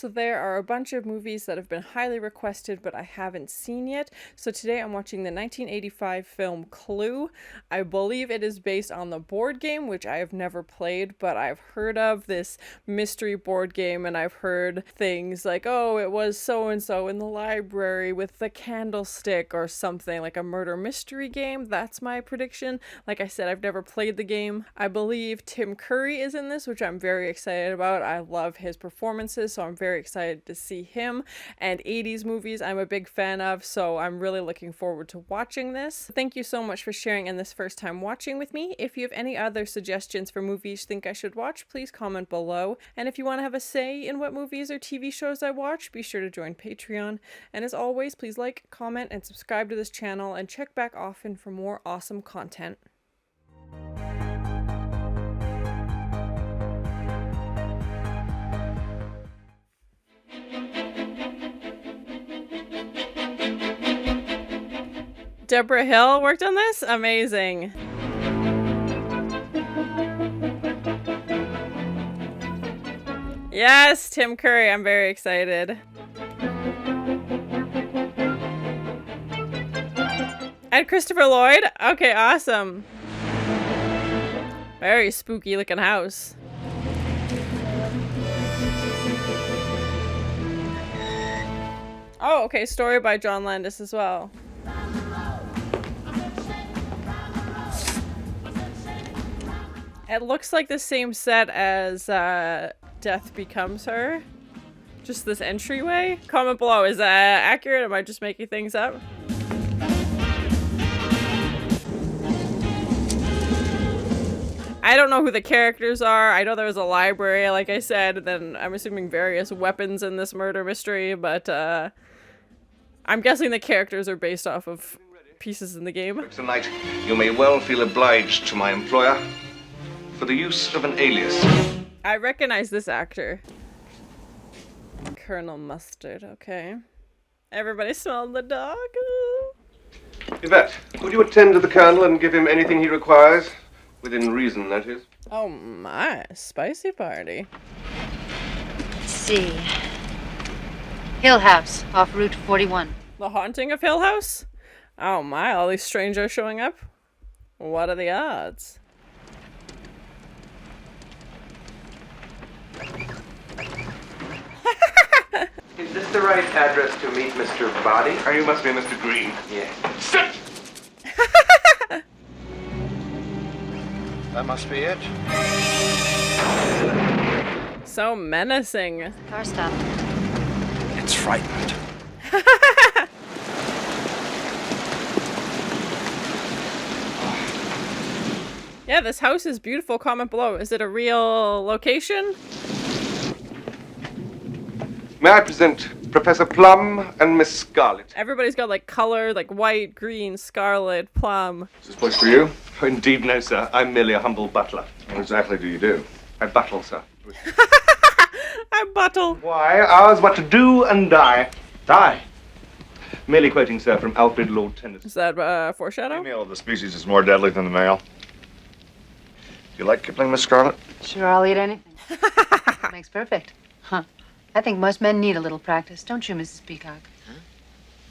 So there are a bunch of movies that have been highly requested but I haven't seen yet. So today I'm watching the 1985 film Clue. I believe it is based on the board game, which I have never played, but I've heard of this mystery board game, and I've heard things like, oh, it was so-and-so in the library with the candlestick or something, like a murder mystery game. That's my prediction. Like I said, I've never played the game. I believe Tim Curry is in this, which I'm very excited about. I love his performances, so I'm very excited to see him. And 80s movies I'm a big fan of, so I'm really looking forward to watching this. Thank you so much for sharing and this first time watching with me. If you have any other suggestions for movies you think I should watch, please comment below. And if you want to have a say in what movies or TV shows I watch, be sure to join Patreon. And as always, please like, comment, and subscribe to this channel, and check back often for more awesome content. Deborah Hill worked on this? Amazing. Yes, Tim Curry. I'm very excited. And Christopher Lloyd? Okay, awesome. Very spooky looking house. Oh, okay, story by John Landis as well. It looks like the same set as Death Becomes Her. Just this entryway. Comment below, is that accurate? Am I just making things up? I don't know who the characters are. I know there was a library, like I said, and then I'm assuming various weapons in this murder mystery, but I'm guessing the characters are based off of pieces in the game. Tonight, you may well feel obliged to my employer for the use of an alias. I recognize this actor. Colonel Mustard, okay. Everybody smelled the dog. Yvette, would you attend to the Colonel and give him anything he requires? Within reason, that is. Oh my, spicy party. Let's see. Hill House, off Route 41. The Haunting of Hill House? Oh my, all these strangers showing up? What are the odds? Is this the right address to meet Mr. Body? Oh, you must be Mr. Green. Yeah. Sit! That must be it. So menacing. Car stop. It's frightened. Yeah, this house is beautiful. Comment below. Is it a real location? May I present Professor Plum and Miss Scarlet? Everybody's got like color, like white, green, scarlet, plum. Is this place for you? Oh, indeed, no, sir. I'm merely a humble butler. What exactly do you do? I battle, sir. I bottle. Why, ours but to do and die. Die? Merely quoting, sir, from Alfred Lord Tennyson. Is that foreshadow? Female of the species is more deadly than the male. Do you like Kipling, Miss Scarlet? Sure, I'll eat anything. Makes perfect. Huh. I think most men need a little practice, don't you, Mrs. Peacock? Huh?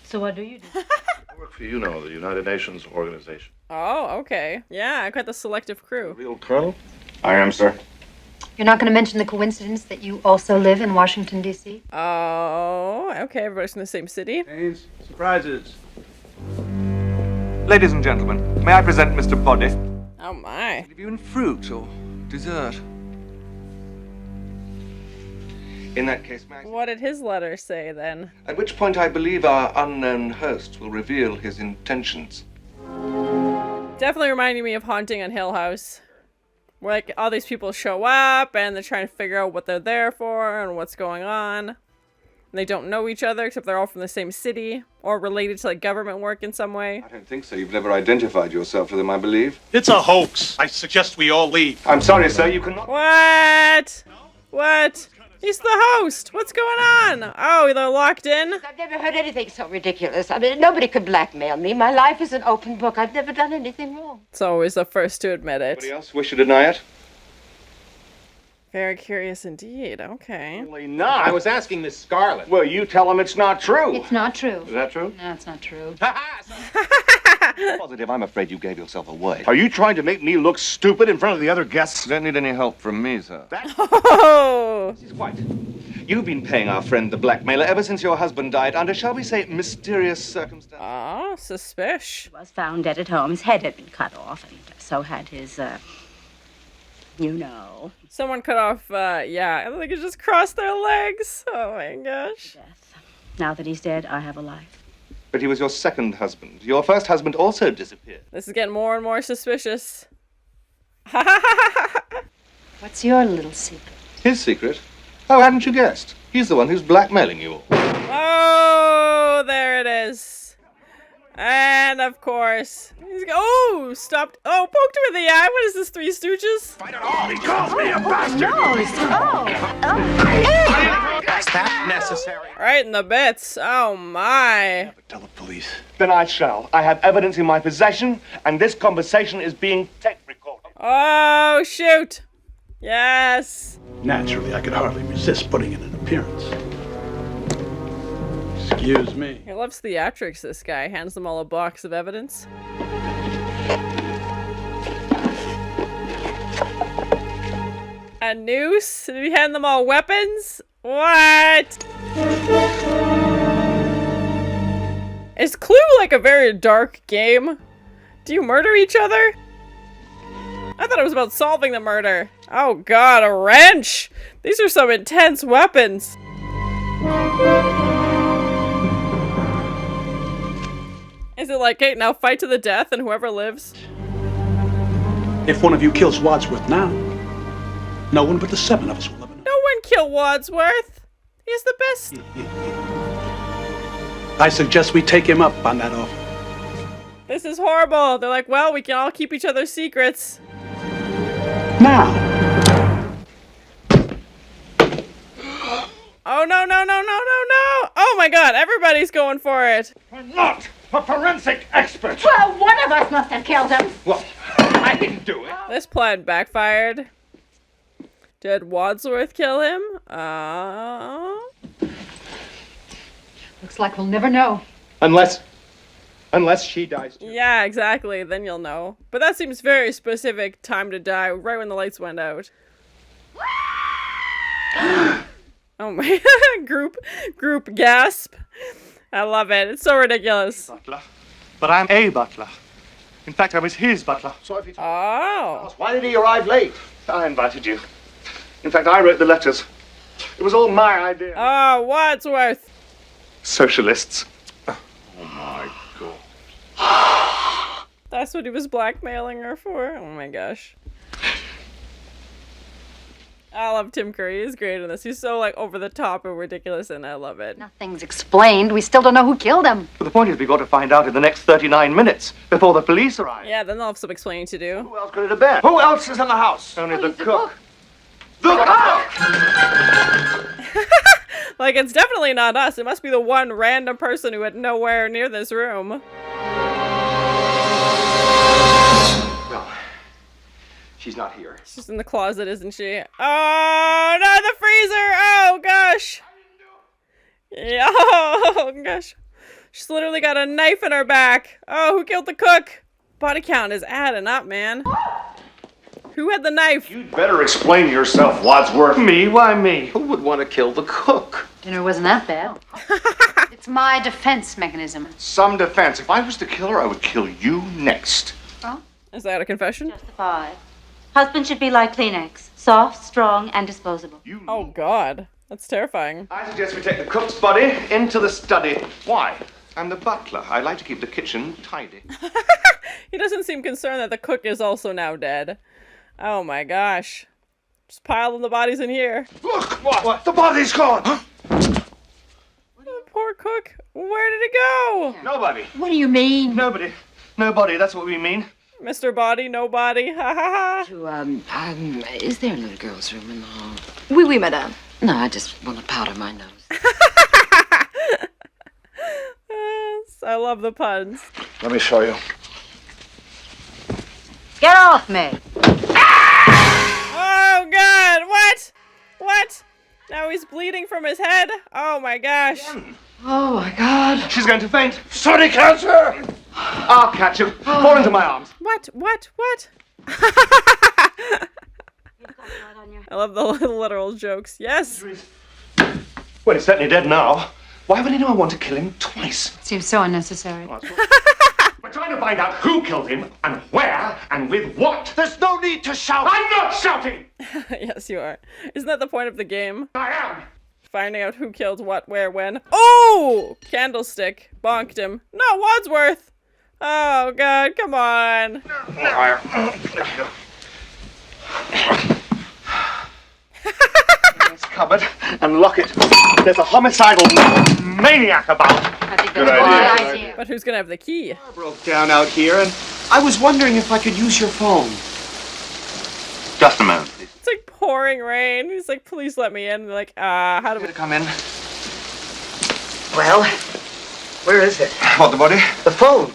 So what do you do? I work for UNO, the United Nations Organization. Oh, okay. Yeah, quite the selective crew. Real colonel? I am, sir. You're not going to mention the coincidence that you also live in Washington, D.C.? Oh, okay. Everybody's from the same city. Hayes, surprises. Ladies and gentlemen, may I present Mr. Body? Oh my. Have you in fruit or dessert? In that case, may I... What did his letter say then? At which point I believe our unknown host will reveal his intentions. Definitely reminding me of Haunting on Hill House. Where like all these people show up and they're trying to figure out what they're there for and what's going on. And they don't know each other except they're all from the same city or related to like government work in some way. I don't think so. You've never identified yourself to them, I believe. It's a hoax. I suggest we all leave. I'm sorry, sir. You cannot... What? What? He's the host. What's going on? Oh, they're locked in? I've never heard anything so ridiculous. I mean, nobody could blackmail me. My life is an open book. I've never done anything wrong. It's always the first to admit it. Anybody else wish to deny it? Very curious indeed. Okay. I was asking Miss Scarlett. Well, you tell him it's not true. It's not true. Is that true? No, it's not true. Positive, I'm afraid you gave yourself away. Are you trying to make me look stupid in front of the other guests? You don't need any help from me, sir. Oh! This is quite. You've been paying our friend the blackmailer ever since your husband died under, shall we say, mysterious circumstances. Oh, suspicious. Was found dead at home. His head had been cut off, and so had his, you know. Someone cut off, yeah, and they could just cross their legs. Oh my gosh. Death. Now that he's dead, I have a life. But he was your second husband. Your first husband also disappeared. This is getting more and more suspicious. What's your little secret? His secret? Oh, hadn't you guessed? He's the one who's blackmailing you all. Oh, there it is. And of course, oh, stopped. Oh, poked him in the eye. What is this, Three Stooges? He calls me a bastard! Is that necessary? Right in the bits. Oh my. Tell the police. Then I shall. I have evidence in my possession, and this conversation is being tape recorded. Oh, shoot. Yes. Naturally, I could hardly resist putting in an appearance. Excuse me. He loves theatrics, this guy. Hands them all a box of evidence. A noose? Did he hand them all weapons? What? Is Clue like a very dark game? Do you murder each other? I thought it was about solving the murder. Oh god, a wrench! These are some intense weapons. Is it like, hey, now fight to the death and whoever lives? If one of you kills Wadsworth now, no one but the seven of us will ever know. No one kill Wadsworth. He's the best. I suggest we take him up on that offer. This is horrible. They're like, well, we can all keep each other's secrets. Now! Oh, no, no, no, no, no, no. Oh my god, everybody's going for it. I'm not a forensic expert! Well, one of us must have killed him. Well, I didn't do it. This plan backfired. Did Wadsworth kill him? Looks like we'll never know. Unless she dies too. Yeah, exactly. Then you'll know. But that seems very specific time to die, right when the lights went out. Oh my group gasp. I love it. It's so ridiculous. Butler. But I'm a butler. In fact, I was his butler. So if he... Oh. Why did he arrive late? I invited you. In fact, I wrote the letters. It was all my idea. Oh, Wadsworth. Socialists. Oh my God. That's what he was blackmailing her for? Oh my gosh. I love Tim Curry. He's great in this. He's so like over the top and ridiculous, and I love it. Nothing's explained. We still don't know who killed him. But the point is, we've got to find out in the next 39 minutes before the police arrive. Yeah, then they'll have some explaining to do. Who else could it have been? Who else is in the house? Only the cook. The cook! Like, it's definitely not us. It must be the one random person who had nowhere near this room. No. She's not here. She's in the closet, isn't she? Oh, no, the freezer! Oh, gosh! Yeah, oh, gosh. She's literally got a knife in her back. Oh, who killed the cook? Body count is adding up, man. Who had the knife? You'd better explain yourself, Wadsworth. Me? Why me? Who would want to kill the cook? Dinner wasn't that bad. It's my defense mechanism. Some defense. If I was the killer, I would kill you next. Oh? Is that a confession? Justified. Husband should be like Kleenex. Soft, strong, and disposable. You Oh, God. That's terrifying. I suggest we take the cook's body into the study. Why? I'm the butler. I like to keep the kitchen tidy. He doesn't seem concerned that the cook is also now dead. Oh, my gosh. Just piling the bodies in here. Look! What? The body's gone! Huh? Oh, poor cook. Where did it go? Nobody. What do you mean? Nobody. Nobody, that's what we mean. Mr. Body, no body. Ha ha ha. Is there a little girl's room in the hall? Oui, oui, madame. No, I just want to powder my nose. I love the puns. Let me show you. Get off me! Oh, God. What? Now he's bleeding from his head. Oh my gosh. Oh, my God. She's going to faint. Sorry, catch her. I'll catch her. Fall into my arms. What? I love the literal jokes. Yes. Well, he's certainly dead now. Why would anyone want to kill him twice? Seems so unnecessary. We're trying to find out who killed him, and where, and with what. There's no need to shout. I'm not shouting! Yes, you are. Isn't that the point of the game? I am. Finding out who killed what, where, when. Oh! Candlestick. Bonked him. No, Wadsworth! Oh, God, come on. This cupboard and lock it. There's a homicidal maniac about. I think Good that's a idea. good idea. But who's gonna have the key? I broke down out here, and I was wondering if I could use your phone. Just a moment, please. It's like pouring rain. He's like, please let me in. They're like, how do we... Come in. Well, where is it? What, the body? The phone.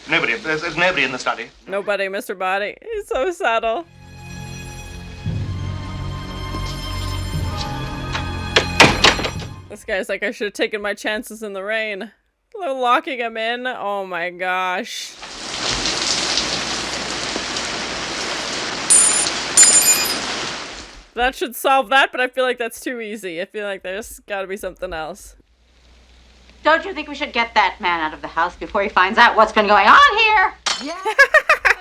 Nobody. There's nobody in the study. Nobody, Mr. Body. He's so subtle. This guy's like, I should have taken my chances in the rain. They're locking him in. Oh my gosh. That should solve that, but I feel like that's too easy. I feel like there's gotta be something else. Don't you think we should get that man out of the house before he finds out what's been going on here? Yeah.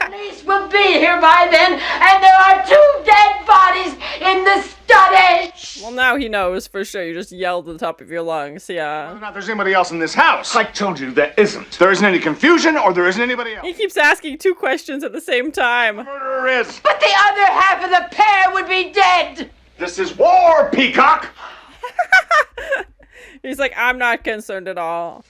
Police will be here by then, and there are 2 dead bodies in the study. Well, now he knows for sure. You just yelled at the top of your lungs. Yeah. Whether or not there's anybody else in this house. I told you there isn't. There isn't any confusion, or there isn't anybody else. He keeps asking 2 questions at the same time. The murderer is. But the other half of the pair would be dead. This is war, Peacock. He's like, I'm not concerned at all.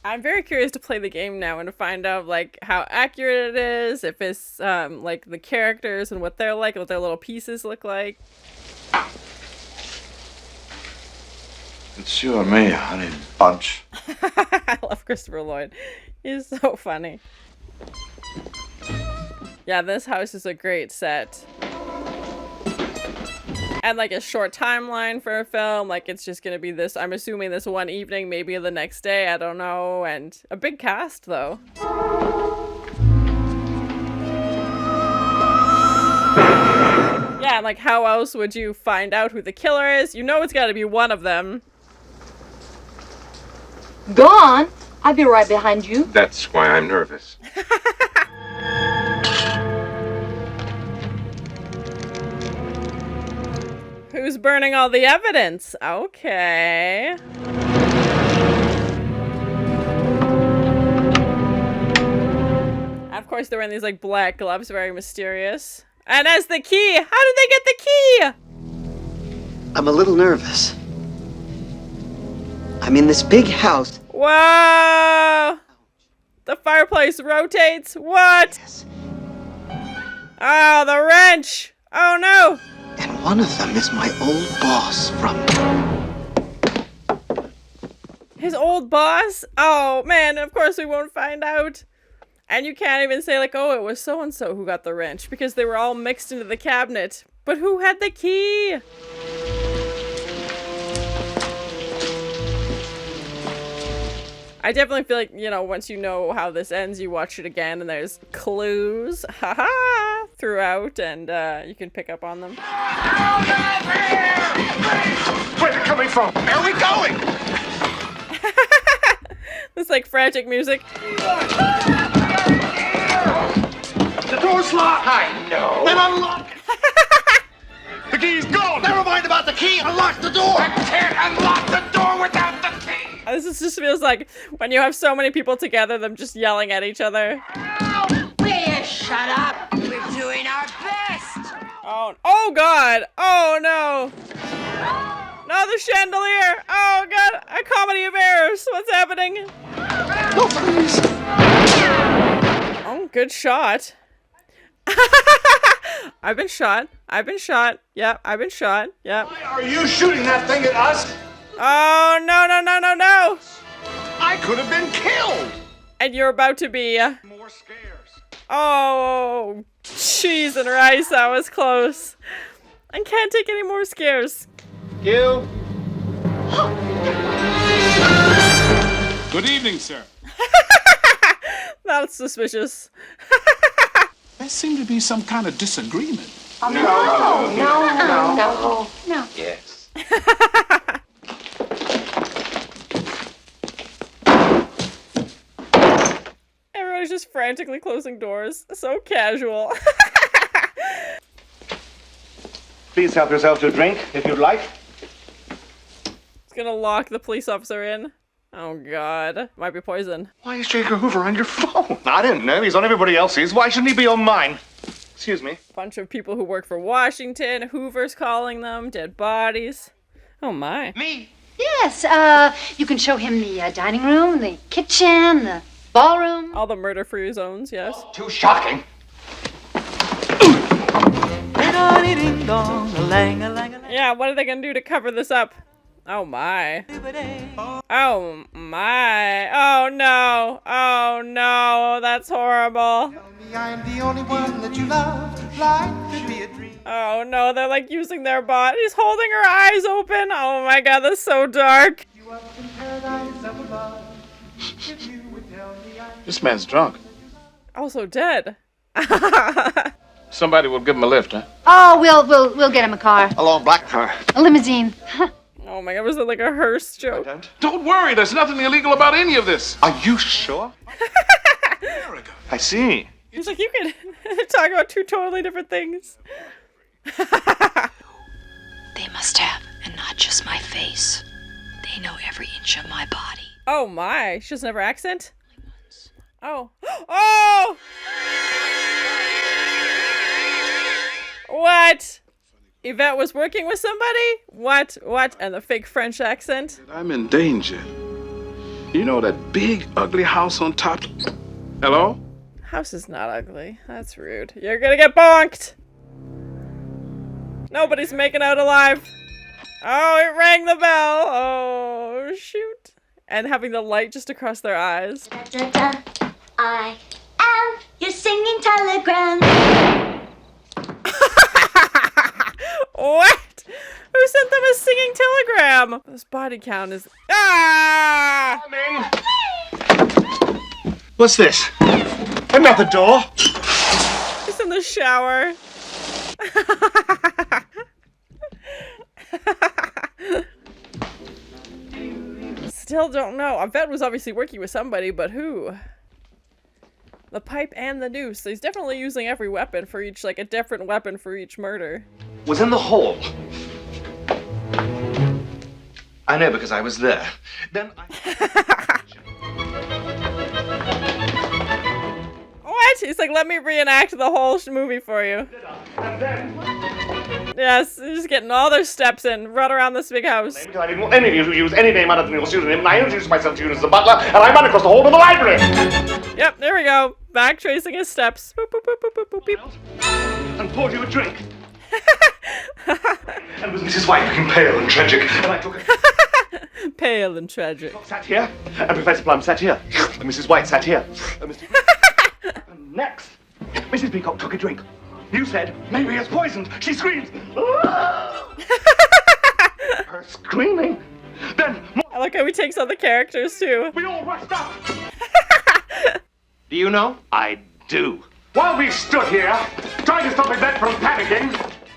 I'm very curious to play the game now and to find out like how accurate it is, if it's like the characters and what they're like, what their little pieces look like. It's you and me, honey bunch. I love Christopher Lloyd. He's so funny. Yeah, this house is a great set. And like a short timeline for a film, like it's just gonna be this, I'm assuming this one evening, maybe the next day, I don't know, and a big cast though. Yeah, and like how else would you find out who the killer is? You know it's gotta be one of them. Go on, I'll be right behind you. That's why I'm nervous. Who's burning all the evidence? Okay. And of course they're wearing these like black gloves, very mysterious. And as the key, how did they get the key? I'm a little nervous. I'm in this big house. Whoa! The fireplace rotates. What? Yes. Oh, the wrench. Oh no. And one of them is my old boss from... His old boss? Oh man, of course we won't find out. And you can't even say like, oh, it was so-and-so who got the wrench, because they were all mixed into the cabinet. But who had the key? I definitely feel like, you know, once you know how this ends, you watch it again and there's clues, haha, throughout, and you can pick up on them. Where's it coming from? Where are we going? This like frantic music. The door's locked. I know. Then unlock it. The key's gone. Never mind about the key. Unlock the door. I can't unlock the door without the key. This just feels like when you have so many people together, them just yelling at each other. Oh, will you shut up? We're doing our best. Oh God! Oh no! No, the chandelier! Oh God! A comedy of errors! What's happening? No, please. Oh, good shot. I've been shot. I've been shot. Yep, I've been shot. Yep. Why are you shooting that thing at us? Oh no no no no no! I could have been killed. And you're about to be. More scares. Oh, cheese and rice. That was close. I can't take any more scares. You. Good evening, sir. That's suspicious. There seemed to be some kind of disagreement. No. Yes. Everybody's just frantically closing doors. So casual. Please help yourself to a drink, if you'd like. He's gonna lock the police officer in. Oh god. Might be poison. Why is J. Hoover on your phone? I don't know. He's on everybody else's. Why shouldn't he be on mine? Excuse me. Bunch of people who work for Washington. Hoover's calling them. Dead bodies. Oh my. Me? Yes, you can show him the dining room, the kitchen, the ballroom. All the murder-free zones, yes. Too shocking. Yeah, what are they gonna do to cover this up? Oh my. Oh my. Oh no. Oh no. That's horrible. Oh no, they're like using their bodies, holding her eyes open. Oh my god, that's so dark. This man's drunk. Also dead. Somebody will give him a lift, huh? Oh, we'll get him a car. A long black car. A limousine. Oh my god, was it like a hearse joke? Don't worry, there's nothing illegal about any of this. Are you sure? I see. He's like, you can talk about two totally different things. They must have, and not just my face. They know every inch of my body. Oh my, she doesn't have her accent? Oh. Oh! What? Yvette was working with somebody? What? And the fake French accent? I'm in danger. You know that big, ugly house on top? Hello? House is not ugly. That's rude. You're gonna get bonked! Nobody's making out alive. Oh, it rang the bell. Oh, shoot. And having the light just across their eyes. Da, da, da. I am your singing telegram. What? Who sent them a singing telegram? This body count is... Ah! What's this? Another door? He's in the shower. Still don't know. Yvette was obviously working with somebody, but who? The pipe and the noose. So he's definitely using every weapon for each, like a different weapon for each murder. Was in the hall. I know because I was there. Then I... What? He's like, let me reenact the whole movie for you. And then... Yes, they're just getting all their steps in, run around this big house. Because I didn't want any of you to use any name other than your pseudonym, and I introduced myself to you as the butler, and I ran across the hall to the library. Yep, there we go. Back tracing his steps. Boop, boop, boop, boop, boop, boop, beep. And poured you a drink. And was Mrs. White looking pale and tragic, and I took her. Pale and tragic. Sat here, and Professor Plum sat here, and Mrs. White sat here. And and next, Mrs. Peacock took a drink. You said, maybe it's poisoned. She screams. Her screaming. Then... I like how he takes on the characters, too. We all rushed up. Do you know? I do. While we stood here, trying to stop Yvette from panicking...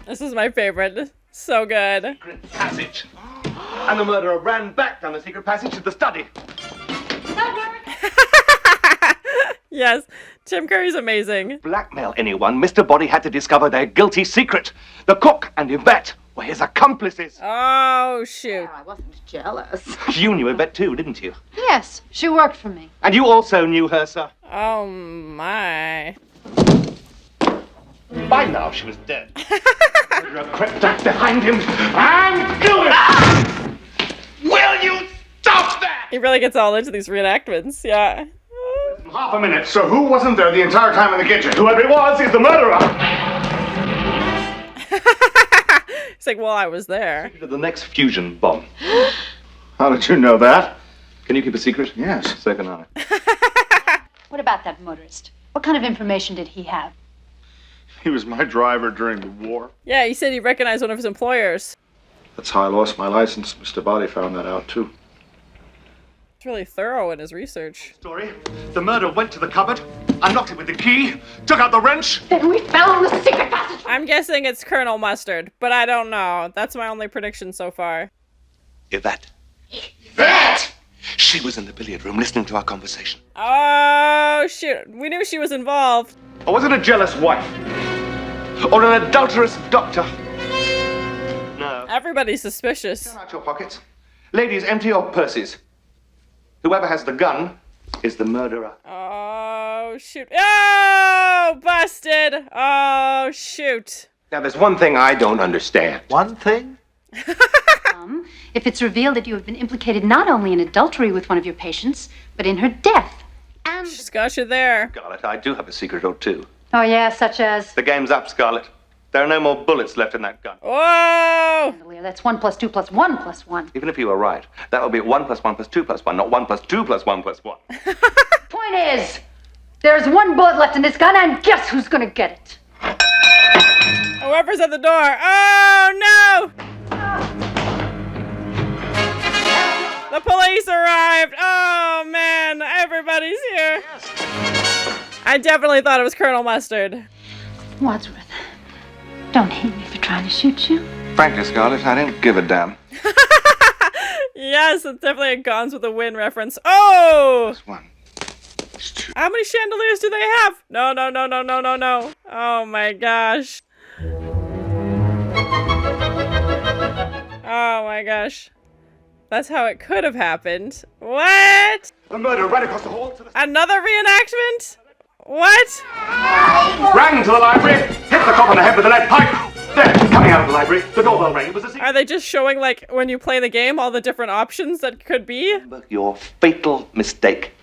This is my favorite. So good. Secret passage. And the murderer ran back down the secret passage to the study. Yes, Tim Curry's amazing. Blackmail anyone, Mr. Body had to discover their guilty secret. The cook and Yvette were his accomplices. Oh, shoot. I wasn't jealous. You knew Yvette too, didn't you? Yes, she worked for me. And you also knew her, sir. Oh, my. By now, she was dead. Murderer crept up behind him and killed him. Will you stop that? He really gets all into these reenactments, yeah. Half a minute, so who wasn't there the entire time in the kitchen? Whoever it was is the murderer! It's like, well, I was there. To the next fusion bomb. How did you know that? Can you keep a secret? Yes. So can I. What about that motorist? What kind of information did he have? He was my driver during the war. Yeah, he said he recognized one of his employers. That's how I lost my license. Mr. Body found that out, too. He's really thorough in his research. Story. The murderer went to the cupboard, unlocked it with the key, took out the wrench. Then we found the secret passage. I'm guessing it's Colonel Mustard, but I don't know. That's my only prediction so far. Yvette. Yvette! She was in the billiard room listening to our conversation. Oh, shoot. We knew she was involved. I wasn't a jealous wife. Or an adulterous doctor. No. Everybody's suspicious. Turn out your pockets. Ladies, empty your purses. Whoever has the gun is the murderer. Oh, shoot. Oh, busted. Oh, shoot. Now, there's one thing I don't understand. One thing? If it's revealed that you have been implicated not only in adultery with one of your patients, but in her death. And... She's got you there. Scarlet, I do have a secret or two. Oh, yeah, such as... The game's up, Scarlet. There are no more bullets left in that gun. Whoa! That's 1 + 2 + 1 + 1. Even if you were right, that would be 1 + 1 + 2 + 1, not 1 + 2 + 1 + 1. Point is, there's 1 bullet left in this gun, and guess who's gonna get it? Whoever's at the door. Oh, no! The police arrived! Oh, man! Everybody's here! I definitely thought it was Colonel Mustard. Wadsworth, don't hate me for trying to shoot you. Frankly, Scarlet, I don't give a damn. Yes, it's definitely a Guns with a Win reference. Oh! That's 1. That's 2. How many chandeliers do they have? No, no, no, no, no, no, no. Oh my gosh. Oh my gosh. That's how it could have happened. What? The murderer ran across the hall to the... Another reenactment? What? Ran to the library, hit the cop on the head with a lead pipe. There, coming out of the library, the doorbell rang. It was a secret. Are they just showing, like, when you play the game, all the different options that could be? Your fatal mistake.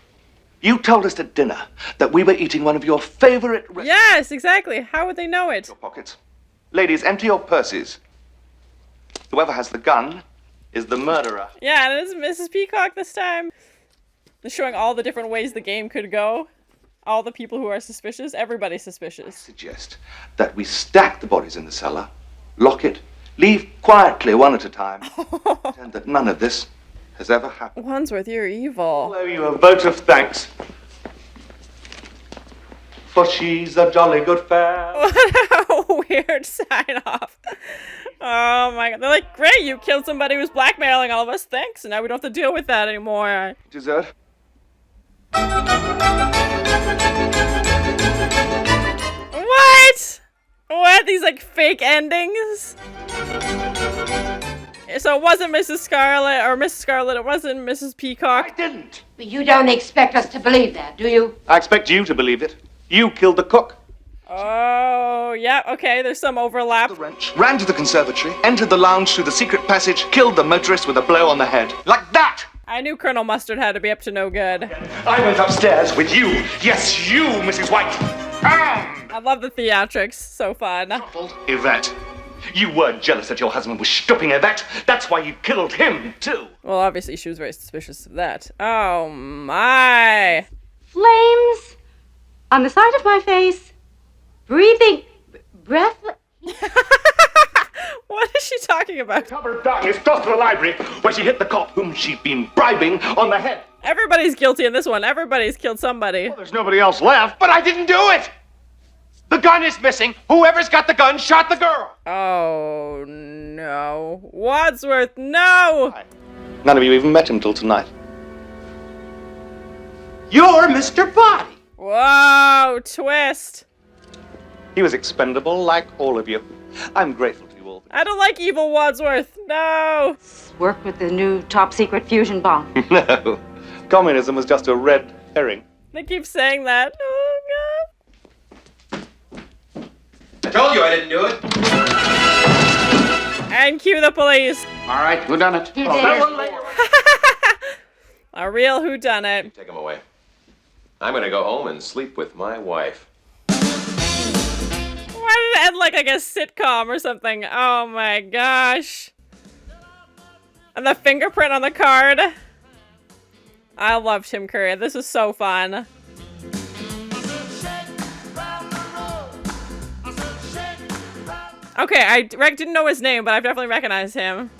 You told us at dinner that we were eating one of your favorite restaurants. Yes, exactly. How would they know it? Your pockets. Ladies, empty your purses. Whoever has the gun is the murderer. Yeah, and it's Mrs. Peacock this time. They're showing all the different ways the game could go. All the people who are suspicious. Everybody's suspicious. I suggest that we stack the bodies in the cellar, lock it, leave quietly one at a time, pretend that none of this has ever happened. Wadsworth, you're evil. I'll owe you a vote of thanks. For she's a jolly good fare. What a weird sign-off. Oh my god. They're like, great, you killed somebody who's blackmailing all of us. Thanks. And now we don't have to deal with that anymore. Dessert? What? What? These like fake endings? So it wasn't Mrs. Scarlet, or Mrs. Scarlet, it wasn't Mrs. Peacock. I didn't. But you don't expect us to believe that, do you? I expect you to believe it. You killed the cook. Oh, yeah, okay, there's some overlap. The wrench, ran to the conservatory, entered the lounge through the secret passage, killed the motorist with a blow on the head. Like that! I knew Colonel Mustard had to be up to no good. I went upstairs with you. Yes, you, Mrs. White. I love the theatrics. So fun. Yvette, you weren't jealous that your husband was stooping Yvette. That's why you killed him, too. Well, obviously she was very suspicious of that. Oh, my. Flames on the side of my face. Breathing. Breath. What is she talking about? Cover of darkness crossed to the library where she hit the cop whom she'd been bribing on the head. Everybody's guilty in this one. Everybody's killed somebody. Well, there's nobody else left. But I didn't do it! The gun is missing. Whoever's got the gun shot the girl. Oh, no. Wadsworth, no! None of you even met him till tonight. You're Mr. Body. Whoa, twist. He was expendable like all of you. I'm grateful to you all. I don't like evil Wadsworth. No. Work with the new top secret fusion bomb. No. Communism was just a red herring. They keep saying that. Oh, God. I told you I didn't do it. And cue the police. All right, who done it? A real whodunit. Take him away. I'm gonna go home and sleep with my wife. Why did it end like a sitcom or something? Oh my gosh. And the fingerprint on the card. I love Tim Curry. This is so fun. Okay, I didn't know his name, but I definitely recognize him.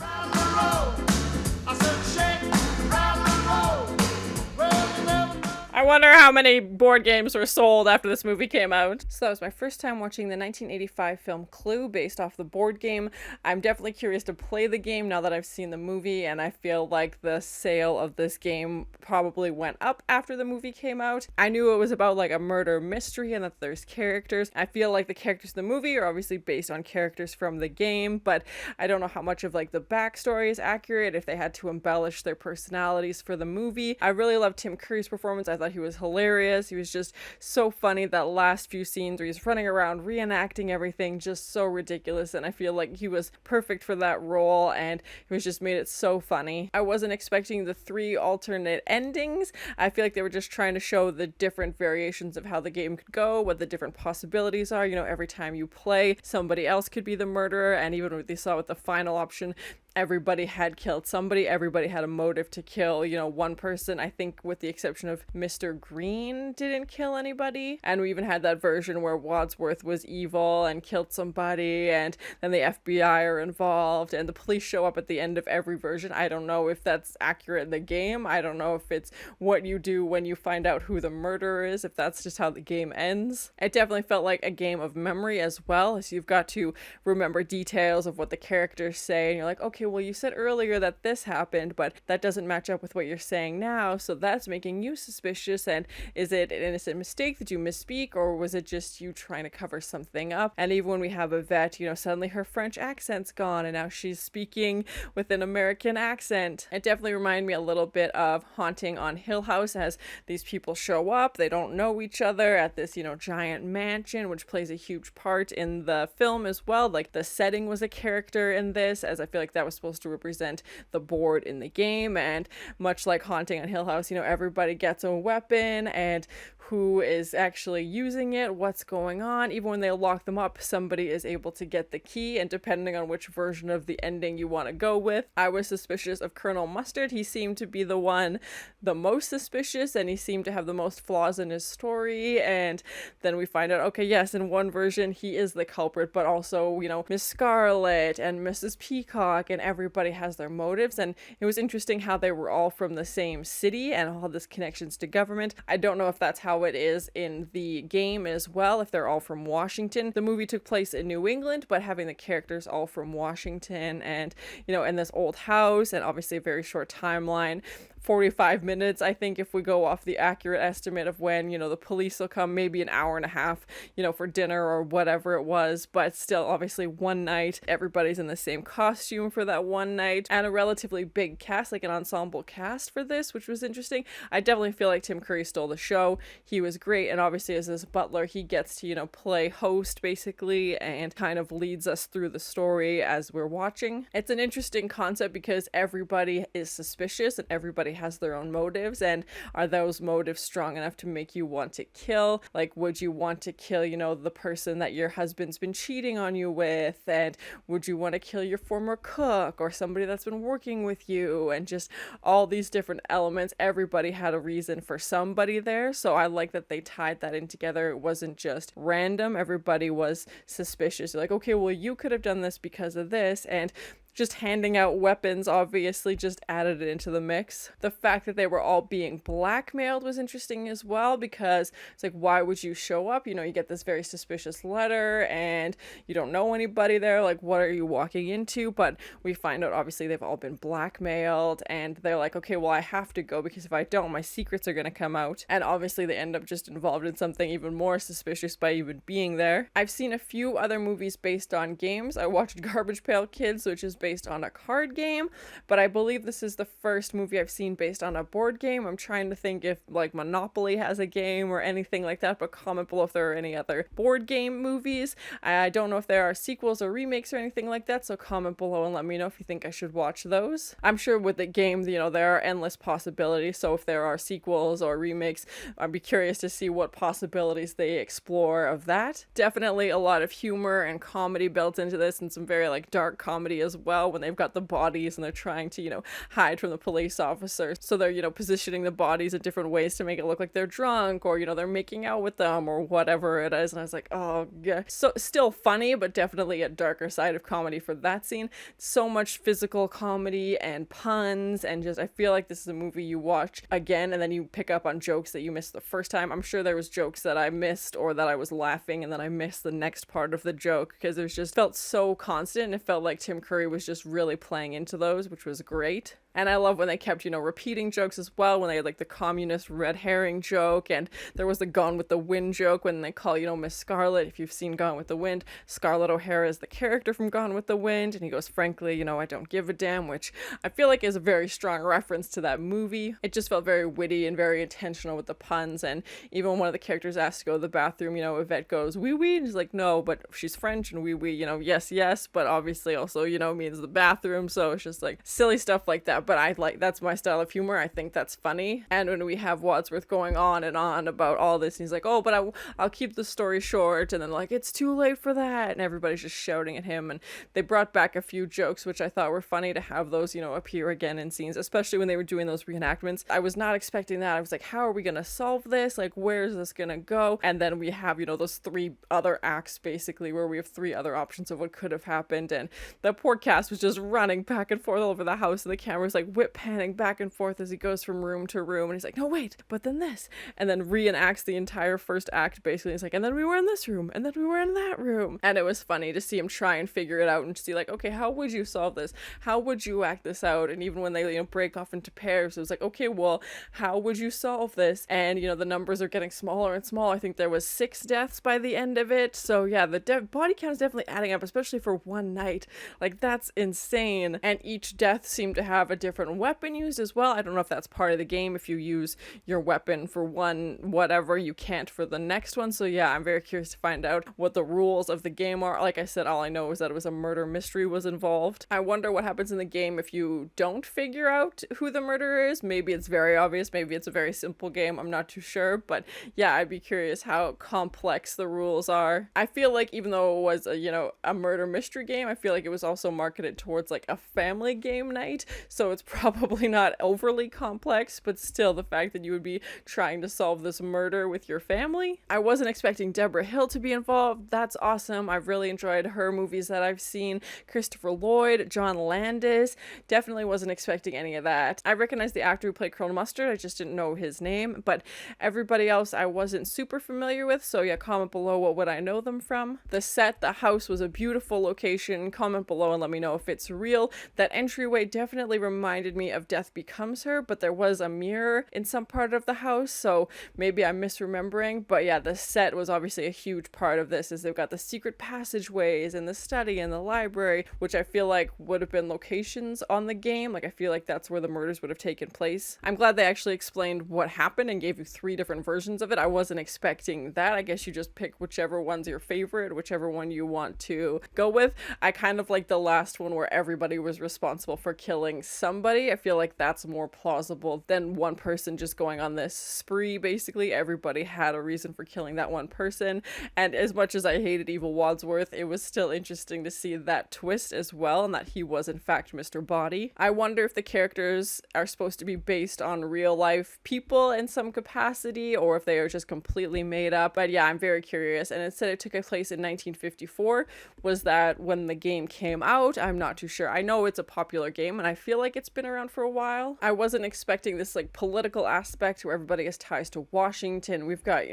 I wonder how many board games were sold after this movie came out. So that was my first time watching the 1985 film Clue based off the board game. I'm definitely curious to play the game now that I've seen the movie, and I feel like the sale of this game probably went up after the movie came out. I knew it was about like a murder mystery and that there's characters. I feel like the characters in the movie are obviously based on characters from the game, but I don't know how much of like the backstory is accurate, if they had to embellish their personalities for the movie. I really loved Tim Curry's performance. I thought he was hilarious. He was just so funny. That last few scenes where he's running around reenacting everything, just so ridiculous, and I feel like he was perfect for that role, and he was just made it so funny. I wasn't expecting the 3 alternate endings. I feel like they were just trying to show the different variations of how the game could go, what the different possibilities are. You know, every time you play, somebody else could be the murderer, and even what they saw with the final option, everybody had killed somebody. Everybody had a motive to kill. You know, one person, I think with the exception of Mr. Green, didn't kill anybody. And we even had that version where Wadsworth was evil and killed somebody, and then the FBI are involved, and the police show up at the end of every version. I don't know if that's accurate in the game. I don't know if it's what you do when you find out who the murderer is, if that's just how the game ends. It definitely felt like a game of memory as well, as you've got to remember details of what the characters say, and you're like, okay, well, you said earlier that this happened, but that doesn't match up with what you're saying now, so that's making you suspicious. And is it an innocent mistake? Did you misspeak, or was it just you trying to cover something up? And even when we have Yvette, you know, suddenly her French accent's gone, and now she's speaking with an American accent. It definitely reminded me a little bit of Haunting on Hill House, as these people show up, they don't know each other at this, you know, giant mansion, which plays a huge part in the film as well. Like, the setting was a character in this, as I feel like that was supposed to represent the board in the game. And much like Haunting on Hill House, you know, everybody gets a weapon, and who is actually using it, what's going on. Even when they lock them up, somebody is able to get the key, and depending on which version of the ending you want to go with. I was suspicious of Colonel Mustard. He seemed to be the one the most suspicious, and he seemed to have the most flaws in his story. And then we find out, okay, yes, in one version he is the culprit, but also, you know, Miss Scarlet and Mrs. Peacock, and everybody has their motives. And it was interesting how they were all from the same city and all this connections to government. I don't know if that's how it is in the game as well, if they're all from Washington. The movie took place in New England, but having the characters all from Washington, and, you know, in this old house, and obviously a very short timeline, 45 minutes, I think, if we go off the accurate estimate of when, you know, the police will come, maybe an hour and a half, you know, for dinner or whatever it was, but still, obviously, one night, everybody's in the same costume for that one night, and a relatively big cast, like an ensemble cast for this, which was interesting. I definitely feel like Tim Curry stole the show. He was great, and obviously as this butler, he gets to, you know, play host, basically, and kind of leads us through the story as we're watching. It's an interesting concept because everybody is suspicious, and everybody has their own motives, and are those motives strong enough to make you want to kill? Like, would you want to kill, you know, the person that your husband's been cheating on you with? And would you want to kill your former cook or somebody that's been working with you? And just all these different elements. Everybody had a reason for somebody there, so I like that they tied that in together. It wasn't just random. Everybody was suspicious. You're like, okay, well, you could have done this because of this, and just handing out weapons obviously just added it into the mix. The fact that they were all being blackmailed was interesting as well, because it's like, why would you show up? You know, you get this very suspicious letter and you don't know anybody there. Like, what are you walking into? But we find out obviously they've all been blackmailed, and they're like, okay, well, I have to go because if I don't, my secrets are going to come out. And obviously they end up just involved in something even more suspicious by even being there. I've seen a few other movies based on games. I watched Garbage Pail Kids, which is based on a card game, but I believe this is the first movie I've seen based on a board game. I'm trying to think if like Monopoly has a game or anything like that, but comment below if there are any other board game movies. I don't know if there are sequels or remakes or anything like that, so comment below and let me know if you think I should watch those. I'm sure with the game, you know, there are endless possibilities, so if there are sequels or remakes, I'd be curious to see what possibilities they explore of that. Definitely a lot of humor and comedy built into this, and some very like dark comedy as well. well when they've got the bodies and they're trying to, hide from the police officer. So they're, positioning the bodies in different ways to make it look like they're drunk or, they're making out with them or whatever it is. And I was like, oh, yeah. So still funny, but definitely a darker side of comedy for that scene. So much physical comedy and puns, and just, I feel like this is a movie you watch again and then you pick up on jokes that you missed the first time. I'm sure there was jokes that I missed or that I was laughing and then I missed the next part of the joke because it just felt so constant, and it felt like Tim Curry was just really playing into those, which was great. And I love when they kept, repeating jokes as well, when they had like the communist red herring joke, and there was the Gone with the Wind joke when they call, Miss Scarlet. If you've seen Gone with the Wind, Scarlett O'Hara is the character from Gone with the Wind, and he goes, frankly, I don't give a damn, which I feel like is a very strong reference to that movie. It just felt very witty and very intentional with the puns, and even when one of the characters asked to go to the bathroom, Yvette goes, oui, oui, and she's like, no, but she's French, and oui, oui, yes, yes, but obviously also, means the bathroom, so it's just like silly stuff like that. But I like, that's my style of humor. I think that's funny. And when we have Wadsworth going on and on about all this, and he's like, oh, but I'll keep the story short, and then like, it's too late for that, and everybody's just shouting at him. And they brought back a few jokes which I thought were funny to have those, appear again in scenes, especially when they were doing those reenactments. I was not expecting that. I was like, how are we gonna solve this? Like, where's this gonna go? And then we have, those 3 other acts basically, where we have 3 other options of what could have happened, and the poor cast was just running back and forth all over the house, and the camera's like whip panning back and forth as he goes from room to room, and he's like, no, wait, but then this, and then reenacts the entire first act basically. He's like, and then we were in this room, and then we were in that room. And it was funny to see him try and figure it out and see like, okay, how would you solve this? How would you act this out? And even when they, break off into pairs, it was like, okay, well, how would you solve this? And, the numbers are getting smaller and smaller. I think there was 6 deaths by the end of it. So yeah, the body count is definitely adding up, especially for one night. Like, that's insane. And each death seemed to have a different weapon used as well. I don't know if that's part of the game. If you use your weapon for one whatever, you can't for the next one. So yeah, I'm very curious to find out what the rules of the game are. Like I said, all I know is that it was a murder mystery was involved. I wonder what happens in the game if you don't figure out who the murderer is. Maybe it's very obvious. Maybe it's a very simple game. I'm not too sure. But yeah, I'd be curious how complex the rules are. I feel like even though it was a murder mystery game, I feel like it was also marketed towards like a family game night. So it's probably not overly complex, but still the fact that you would be trying to solve this murder with your family. I wasn't expecting Deborah Hill to be involved. That's awesome. I've really enjoyed her movies that I've seen. Christopher Lloyd, John Landis. Definitely wasn't expecting any of that. I recognize the actor who played Colonel Mustard. I just didn't know his name, but everybody else I wasn't super familiar with. So yeah, comment below what would I know them from. The set, the house was a beautiful location. Comment below and let me know if it's real. That entryway definitely reminded me of Death Becomes Her, but there was a mirror in some part of the house, so maybe I'm misremembering. But yeah, the set was obviously a huge part of this, as they've got the secret passageways and the study and the library, which I feel like would have been locations on the game. Like, I feel like that's where the murders would have taken place. I'm glad they actually explained what happened and gave you 3 different versions of it. I wasn't expecting that. I guess you just pick whichever one's your favorite, whichever one you want to go with. I kind of like the last one where everybody was responsible for killing somebody. I feel like that's more plausible than one person just going on this spree. Basically, everybody had a reason for killing that one person. And as much as I hated Evil Wadsworth, it was still interesting to see that twist as well, and that he was in fact Mr. Body. I wonder if the characters are supposed to be based on real life people in some capacity, or if they are just completely made up. But yeah, I'm very curious. And it said it took place in 1954. Was that when the game came out? I'm not too sure. I know it's a popular game, and I feel like it's been around for a while. I wasn't expecting this like political aspect where everybody has ties to Washington. We've got,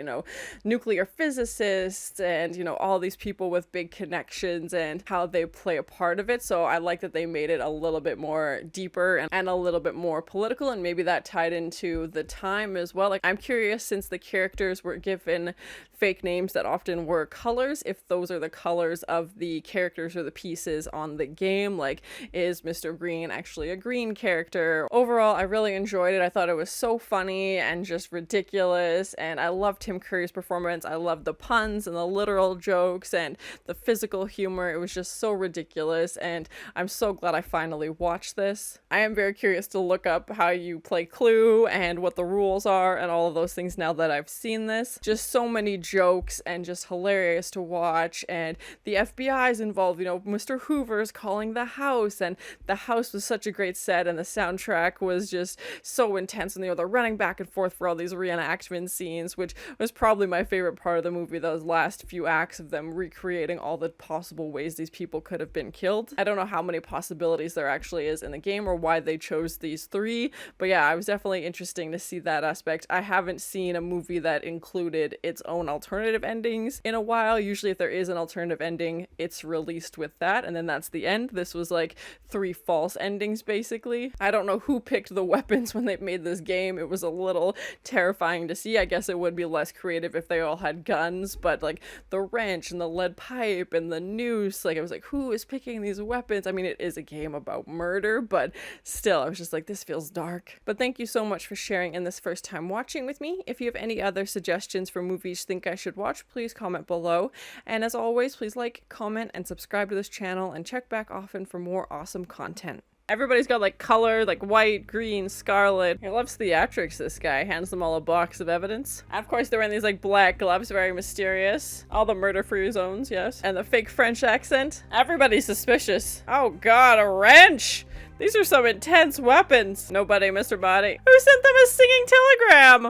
nuclear physicists and, all these people with big connections and how they play a part of it. So I like that they made it a little bit more deeper and a little bit more political, and maybe that tied into the time as well. Like, I'm curious, since the characters were given fake names that often were colors, if those are the colors of the characters or the pieces on the game. Like, is Mr. Green actually a green Green character. Overall, I really enjoyed it. I thought it was so funny and just ridiculous, and I loved Tim Curry's performance. I loved the puns and the literal jokes and the physical humor. It was just so ridiculous, and I'm so glad I finally watched this. I am very curious to look up how you play Clue and what the rules are and all of those things now that I've seen this. Just so many jokes and just hilarious to watch, and the FBI is involved. You know, Mr. Hoover's calling the house, and the house was such a great set, and the soundtrack was just so intense, and you know, they're running back and forth for all these reenactment scenes, which was probably my favorite part of the movie, those last few acts of them recreating all the possible ways these people could have been killed. I don't know how many possibilities there actually is in the game or why they chose these three, but yeah, it was definitely interesting to see that aspect. I haven't seen a movie that included its own alternative endings in a while. Usually if there is an alternative ending, it's released with that, and then that's the end. This was like 3 false endings basically. I don't know who picked the weapons when they made this game. It was a little terrifying to see. I guess it would be less creative if they all had guns, but like the wrench and the lead pipe and the noose, like I was like, who is picking these weapons? I mean, it is a game about murder, but still, I was just like, this feels dark. But thank you so much for sharing in this first time watching with me. If you have any other suggestions for movies you think I should watch, please comment below. And as always, please like, comment, and subscribe to this channel, and check back often for more awesome content. Everybody's got like color, like white, green, scarlet. He loves theatrics, this guy. Hands them all a box of evidence. And of course they're wearing these like black gloves, very mysterious. All the murder-free zones, yes. And the fake French accent. Everybody's suspicious. Oh god, a wrench! These are some intense weapons. Nobody, Mr. Body. Who sent them a singing telegram?